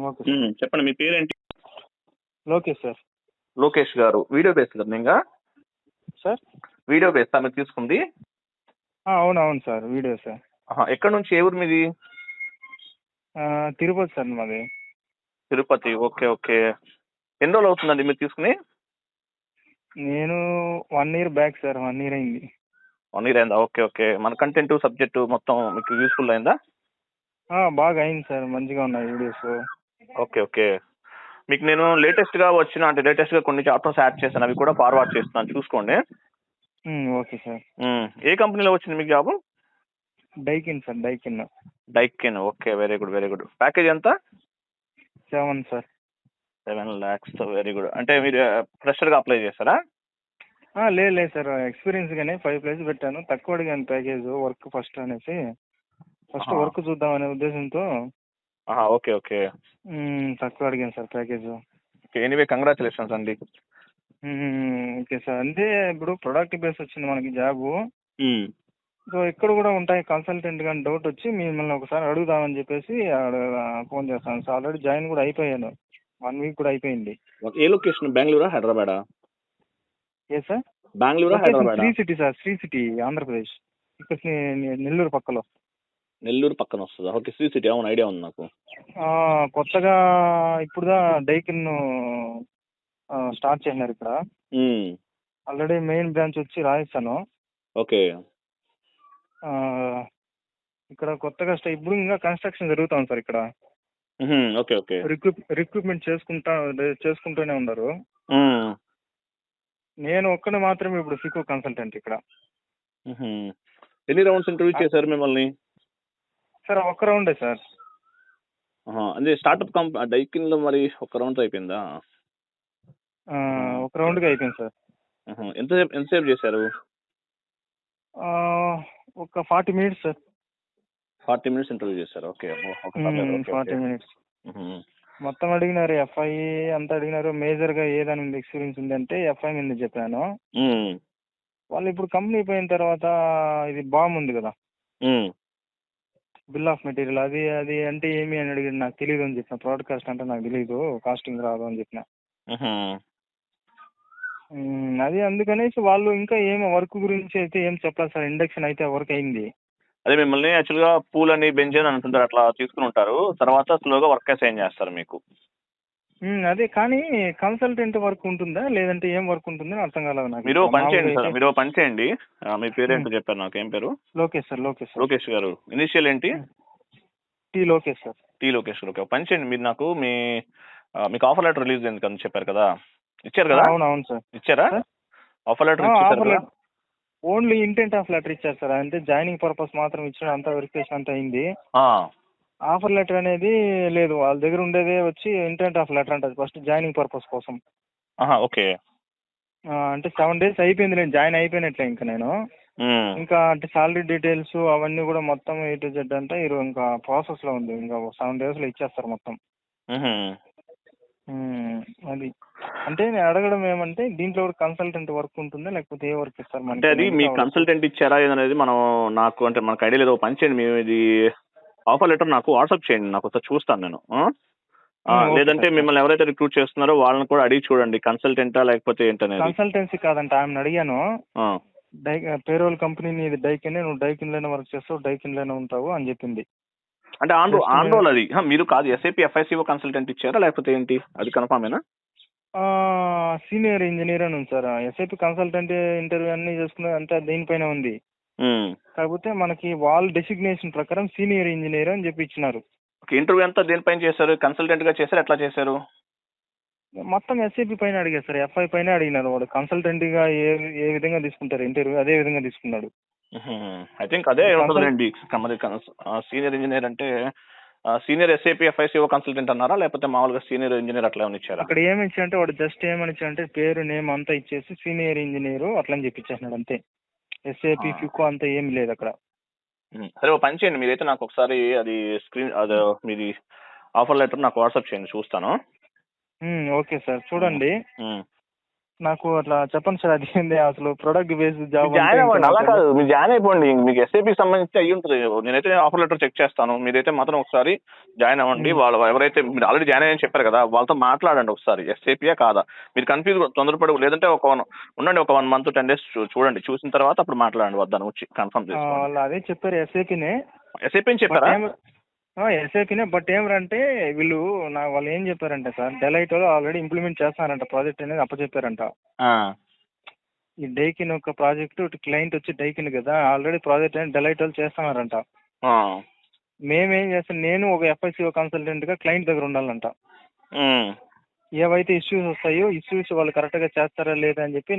Okay sir. చెప్పండి మీ పేరేంటి? Lokesh sir. Lokesh గారు వీడియో బేస్ కదా ఇంకా సార్ వీడియో బేస్ మీరు తీసుకుంది? అవునవును సార్, వీడియో సార్. ఎక్కడ నుంచి, ఏ ఊరు మీది? తిరుపతి సార్ మాది. తిరుపతి. Okay okay. ఎన్ని రోజులు అవుతుందండి మీరు తీసుకుని? నేను 1 year బ్యాక్ సార్, 1 year అయింది. 1 year అయిందా? Okay okay. మన కంటెంట్ సబ్జెక్టు మొత్తం మీకు యూస్ఫుల్ అయిందా? బాగా అయింది సార్, మంచిగా ఉన్నాయి వీడియోస్. Okay okay. మీకు నేను లేటెస్ట్గా వచ్చిన అంటే లేటెస్ట్గా కొన్ని చాప్టర్స్ యాడ్ చేశాను, అవి కూడా ఫార్వర్డ్ చేస్తున్నాను, చూసుకోండి. Okay sir. ఏ కంపెనీలో వచ్చింది మీకు job? Daikin sir, Daikin. Daikin. Okay, very good very good. Package ఎంత? 7 సార్. 7 lakhs. Very good. అంటే మీరు ఫ్రెషర్గా అప్లై చేస్తారా? లేదు సార్, ఎక్స్పీరియన్స్ గానే 5+ పెట్టాను. తక్కువ అడిగాను ప్యాకేజ్, వర్క్ ఫస్ట్ అనేసి. ఫస్ట్ వర్క్ చూద్దాం అనే ఉద్దేశంతో ఓకే ఓకే. తక్కువ అడిగాను సార్ ప్యాకేజ్. ఎనీవే కంగ్రాచులేషన్స్ అండి. Okay sir. అంటే ఇప్పుడు ప్రొడక్ట్ బేస్ వచ్చింది మనకి జాబు. మ్మ్. సో ఇక్కడ కూడా ఉంటాయి కన్సల్టెంట్ కానీ డౌట్ వచ్చి మిమ్మల్ని ఒకసారి అడుగుదామని చెప్పేసి ఫోన్ చేస్తాను సార్. ఆల్రెడీ జాయిన్ కూడా అయిపోయాను, 1 week కూడా అయిపోయింది. ఏ లొకేషన్? బెంగళూరా, హైదరాబాదా? ఏ సార్? బెంగళూరా, లొకేషన్ హైదరాబాదా? Sri City sir, Sri City, Andhra Pradesh. ఇక్కడ నెల్లూరు పక్కలో. నెల్లూరు పక్కన వస్తుందా? Okay, Sri City. అవును, ఐడియా ఉంది నాకు. కొత్తగా ఇప్పుడుదా డైకిన్ స్టార్ట్ చేసినారు ఇక్కడ. ఆల్రెడీ మెయిన్ బ్రాంచ్ వచ్చి రాజస్థాను. ఓకే ఇక్కడ కొత్తగా ఇప్పుడు ఇంకా కన్స్ట్రక్షన్ జరుగుతుంది సార్ ఇక్కడ. Okay okay. రిక్రూట్మెంట్ చేసుకుంటూనే ఉన్నారు. నేను ఒక్కనే మాత్రమే ఇప్పుడు ఫికో కన్సల్టెంట్ ఇక్కడ. ఎన్ని రౌండ్స్ ఇంటర్వ్యూ చేశారు మిమ్మల్ని? సార్ ఒక్క రౌండే సార్. అదే స్టార్ట్అప్ డైకిన్ లో మరి ఒక రౌండ్ అయిపోయిందా? ఒక రౌండ్గా అయిపోయింది సార్. ఎంతసేపు చేశారు? ఒక 40 minutes సార్. 40 minutes ఇంటర్వ్యూ చేశారు. ఓకే. 40 minutes. మొత్తం అడిగినారు, ఎఫ్ఐ అంతా అడిగినారు. మేజర్గా ఏదైనా ఎక్స్పీరియన్స్ ఉంది అంటే ఎఫ్ఐ మీద చెప్పాను. వాళ్ళు ఇప్పుడు కంపెనీ పోయిన తర్వాత ఇది బామ్ ఉంది కదా, బిల్ ఆఫ్ మెటీరియల్, అది అంటే ఏమి అని అడిగాడు. నాకు తెలియదు అని చెప్పిన. ప్రోడక్ట్ కాస్ట్ అంటే నాకు తెలియదు, కాస్టింగ్ రాదు అని చెప్పిన. అది అందుకనేసి వాళ్ళు ఇంకా ఏమో వర్క్ గురించి అయితే ఏం చెప్పలేదు సార్. ఇండక్షన్ అయితే వర్క్ అయింది. అదే మిమ్మల్ని యాక్చువల్గా పూల్ అని బెంజన్ అంటుంటారు, అట్లా తీసుకుని ఉంటారు. తర్వాత స్లోగా వర్క్ అసైన్ చేస్తారు మీకు. అదే, కానీ కన్సల్టెంట్ వర్క్ ఉంటుందా లేదంటే ఏం వర్క్ ఉంటుందని అర్థం కాలేదు నాకు. మీరు పని చేయండి సార్, మీరు పని చేయండి. మీ పేరేంటో చెప్పారు నాకు. ఏం పేరు? లోకేష్ సార్. లోకేష్ గారు. ఇనిషియల్ ఏంటి? T Lokesh sir. T Lokesh గారు. ఓకే, పని చేయండి. మీరు నాకు మీకు ఆఫర్ లెటర్ రిలీజ్ అయింది కదా చెప్పారు కదా, ఇచ్చారు కదా? అవునవును సార్. ఇచ్చారా? ఆఫర్ లెటర్ ఇచ్చారు? ఓన్లీ ఇంటెంట్ ఆఫ్ లెటర్ ఇచ్చారు సార్. అంటే జాయినింగ్ పర్పస్ మాత్రం ఇచ్చాడు, అంతా వెరిఫికేషన్ అంతా అయింది. ఆఫర్ లెటర్ అనేది లేదు వాళ్ళ దగ్గర. ఉండేదే వచ్చి ఇంటెంట్ ఆఫ్ లెటర్ అంటది, ఫస్ట్ జాయినింగ్ పర్పస్ కోసం. ఓకే. అంటే 7 days అయిపోయింది, నేను జాయిన్ అయిపోయినట్లే. ఇంకా నేను ఇంకా అంటే సాలరీ డీటెయిల్స్ అవన్నీ కూడా మొత్తం A to Z అంటే ఇంకా ప్రాసెస్ లో ఉంది. ఇంకా 7 days లో ఇచ్చేస్తారు మొత్తం. అది అంటే నేను అడగడం ఏమంటే దీంట్లో కూడా కన్సల్టెంట్ వర్క్ ఉంటుందా లేకపోతే ఏ వర్క్ ఇస్తారు అంటే అది మీ కన్సల్టెంట్ ఇచ్చారా అనేది మనం నాకు అంటే మనకు ఐడియా లేదు. పని చేయండి, మేము ఇది ఆఫర్ లెటర్ నాకు వాట్సాప్ చేయండి, నాకు ఒకసారి చూస్తాను నేను. లేదంటే మిమ్మల్ని ఎవరైతే రిక్రూట్ చేస్తున్నారో వాళ్ళని కూడా అడిగి చూడండి, కన్సల్టెంటా లేకపోతే ఏంటనేది. కన్సల్టెన్సీ కాదంటే ఆమెను అడిగాను. పేరోల్ కంపెనీ ఇది డైకిన్, నువ్వు డైకిన్ లోనే వర్క్ చేస్తావు, డైకిన్ లోనే ఉంటావు అని చెప్పింది. అంటే ఆన్ రోల్ అది. మీరు కాదు, SAP FICO కన్సల్టెంట్ ఇచ్చారా లేకపోతే ఏంటి? అది కన్ఫర్మేనా? సీనియర్ ఇంజనీర్ అని ఉంది సార్. SAP కన్సల్టెంట్ ఇంటర్వ్యూ అన్ని చేసుకున్నది అంతా దీనిపైన ఉంది. కాకపోతే మనకి వాళ్ళ డెసిగ్నేషన్ ప్రకారం సీనియర్ ఇంజనీర్ అని చెప్పి ఇచ్చినారు. ఇంటర్వ్యూ అంతా దేనిపైన చేశారు? కన్సల్టెంట్ గా చేశారు, ఎట్లా చేశారు? మొత్తం SAP పైన అడిగారు సార్. FI పైన అడిగినారు. వాడు కన్సల్టెంట్ గా ఏ విధంగా తీసుకుంటారు ఇంటర్వ్యూ, అదే విధంగా తీసుకున్నాడు. ఐ థింక్ అదే ఉంటుందండి. సీనియర్ ఇంజనీర్ అంటే సీనియర్ SAP FICO కన్సల్టెంట్ అన్నారా లేకపోతే మామూలుగా సీనియర్ ఇంజనీర్ అట్లా ఏమైనా ఇచ్చారా? అక్కడ ఏమి ఇచ్చారంటే వాడు జస్ట్ ఏమని ఇచ్చారంటే పేరు నేమ్ అంతా ఇచ్చేసి సీనియర్ ఇంజనీర్ అట్లా అని చెప్పించేసినాడు అంతే. SAP FICO అంతా ఏమి లేదు అక్కడ. సరే, ఓ పని చేయండి, మీరైతే నాకు ఒకసారి అది మీది ఆఫర్ లెటర్ నాకు వాట్సాప్ చేయండి, చూస్తాను. ఓకే సార్, చూడండి. నాకు అట్లా చెప్పండి సార్. అది ఏంది అసలు ప్రొడక్ట్ బేస్డ్ జాబ్ అంటే జాయిన్ ఇంకా అవ్వండి. అలా నాకు కాదు, మీరు జాయిన్ అయిపోండి. మీకు ఎస్ఏపీ సంబంధించి అయ్యి ఉంటుంది. నేనైతే ఆఫర్ లెటర్ చెక్ చేస్తాను. మీరైతే మాత్రం ఒకసారి జాయిన్ అవ్వండి. వాళ్ళు ఎవరైతే మీరు ఆల్రెడీ జాయిన్ అయ్యని చెప్పారు కదా, వాళ్ళతో మాట్లాడండి ఒకసారి. ఎస్ఏపీయా కాదా మీరు కన్ఫ్యూజ్ తొందరపడి, లేదంటే ఉండండి, ఒక 1 month 10 days చూడండి. చూసిన తర్వాత అప్పుడు మాట్లాడండి. వద్దాను వచ్చి కన్ఫర్మ్ చేసుకోండి. వాళ్ళు అదే చెప్పారు ఎస్ఏపీనే. ఎస్ఏపీ అని చెప్పారా? ఎస్ఏపీనే బట్ ఏమంటే వీళ్ళు వాళ్ళు ఏం చెప్పారంటే సార్, డెలైట్ ఆల్రెడీ ఇంప్లిమెంట్ చేస్తారంట ప్రాజెక్ట్ అనేది అప్పచెప్పారంట. ఈ డైకిన్ ఒక ప్రాజెక్ట్ క్లయింట్ వచ్చి డైకిన్ కదా, ఆల్రెడీ ప్రాజెక్ట్ అనేది డెలైట్ వాళ్ళు చేస్తున్నారంట. మేమేం చేస్తాం, నేను ఒక ఎఫ్ఐసిఓ కన్సల్టెంట్ గా క్లయింట్ దగ్గర ఉండాలంట. ఏవైతే ఇష్యూస్ వస్తాయో ఇష్యూస్ వాళ్ళు కరెక్ట్ గా చేస్తారా లేదా అని చెప్పి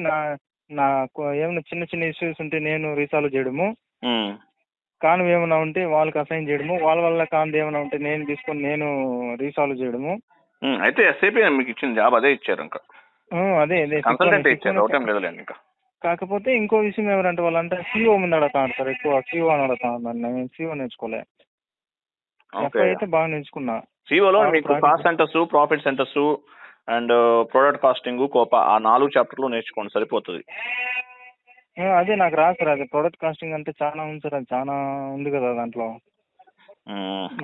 నాకు ఏమైనా చిన్న చిన్న ఇష్యూస్ ఉంటే నేను రీసాల్వ్ చేయడము, కానివి ఏమైనా ఉంటే వాళ్ళకి అసైన్ చేయడము, వాళ్ళ వల్ల కానిది ఏమైనా ఉంటే నేను తీసుకొని నేను రీసాల్వ్ చేయడము. అయితే ఎస్ఏపీ మీకు ఇచ్చిన జాబ్ అదే ఇచ్చారు ఇంకా. అదే కన్సల్టెంట్ ఇచ్చారు, ఒకటేం లేదులేండి ఇంకా. కాకపోతే ఇంకో విషయం ఎవరంటే వాళ్ళంటే సిఓ ముందు అడుగుతాను సార్, ఎక్కువ సిఓ అని అడుగుతాను. నేను సిఓ నేర్చుకోలే, ఎఫ్ఐ అయితే బాగా నేర్చుకున్నా. సిఓలో మీకు cost centres, profit centres and product costing, కోపా, ఆ 4 చాప్టర్లు నేర్చుకోండి సరిపోతుంది. అదే నాకు రాదు సార్. అది ప్రొడక్ట్ కాస్టింగ్ అంటే చాలా ఉంది సార్, అది చాలా ఉంది కదా దాంట్లో.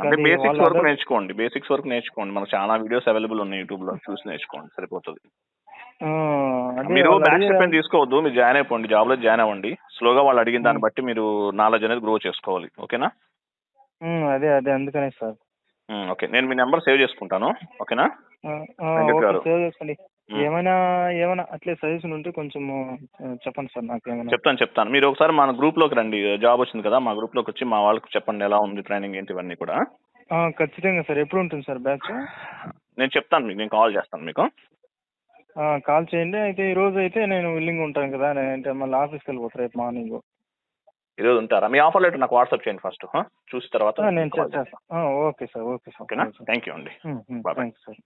అంటే బేసిక్స్ వరకు నేర్చుకోండి, బేసిక్స్ వరకు నేర్చుకోండి. మనకు చాలా వీడియోస్ అవైలబుల్ ఉన్నాయి యూట్యూబ్ లో, చూసి నేర్చుకోండి సరిపోతుంది. మీరు బ్యాక్ స్టెప్ ఏం తీసుకోవద్దు, మీరు జాయిన్ అయిపోండి, జాబ్ లో జాయిన్ అవ్వండి. స్లోగా వాళ్ళు అడిగిన దాన్ని బట్టి మీరు నాలెడ్జ్ అనేది గ్రో చేసుకోవాలి. ఓకేనా? అదే అదే అందుకనే సార్. ఓకే, నేను మీ నెంబర్ సేవ్ చేసుకుంటాను. ఓకేనా? సేవ్ చేసుకోండి. ఏమైనా అట్లే సజెషన్ ఉంటే కొంచెం చెప్పండి సార్. నాకు ఏమైనా చెప్తాను. మీరు ఒకసారి మన గ్రూప్ లోకి రండి, జాబ్ వచ్చింది కదా, మా గ్రూప్ లోకి వచ్చి మా వాళ్ళకి చెప్పండి ఎలా ఉంది ట్రైనింగ్ ఏంటి ఇవన్నీ కూడా. ఖచ్చితంగా సార్. ఎప్పుడు ఉంటుంది సార్ బ్యాచ్? నేను చెప్తాను మీకు, నేను కాల్ చేస్తాను మీకు. కాల్ చేయండి. అయితే ఈ రోజు అయితే నేను విల్లింగ్ ఉంటాను కదా, అంటే మళ్ళీ ఆఫీస్కి వెళ్ళిపోతాను రేపు మార్నింగ్. ఈరోజు ఉంటారా? మీ ఆఫర్ లెటర్ నాకు వాట్సాప్ చేయండి ఫస్ట్, చూసిన తర్వాత నేను చేస్తాను. Okay sir. ఓకేనా? థ్యాంక్ యూ అండి. Thank you sir.